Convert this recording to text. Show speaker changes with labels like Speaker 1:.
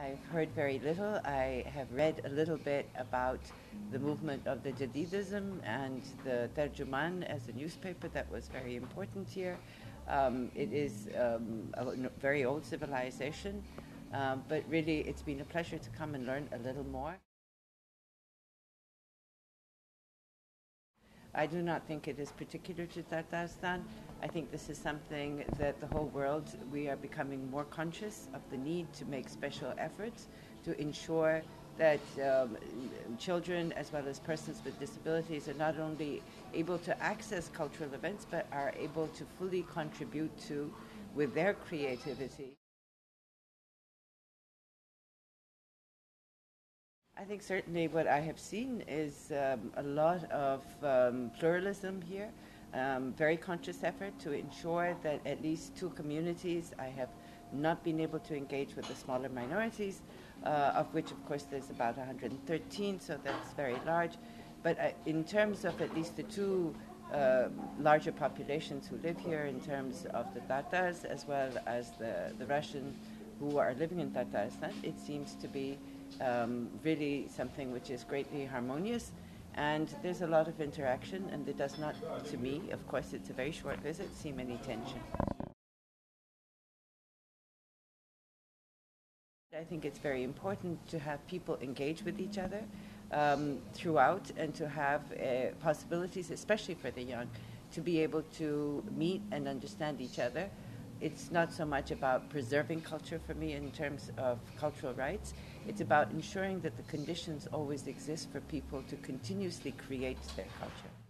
Speaker 1: I've heard very little. I have read a little bit about the movement of the Jadidism and the Terjuman as a newspaper that was very important here. It is a very old civilization, but really it's been a pleasure to come and learn a little more. I do not think it is particular to Tatarstan. I think this is something that the whole world, we are becoming more conscious of the need to make special efforts to ensure that children as well as persons with disabilities are not only able to access cultural events but are able to fully contribute to with their creativity. I think certainly what I have seen is a lot of pluralism here, very conscious effort to ensure that at least two communities, I have not been able to engage with the smaller minorities, of which of course there's about 113, so that's very large. But in terms of at least the two larger populations who live here, in terms of the Tatars as well as the Russian who are living in Tatarstan, it seems to be really something which is greatly harmonious, and there's a lot of interaction, and it does not, to me, of course it's a very short visit, seem any tension. I think it's very important to have people engage with each other throughout, and to have possibilities, especially for the young, to be able to meet and understand each other. It's not so much about preserving culture for me in terms of cultural rights. It's about ensuring that the conditions always exist for people to continuously create their culture.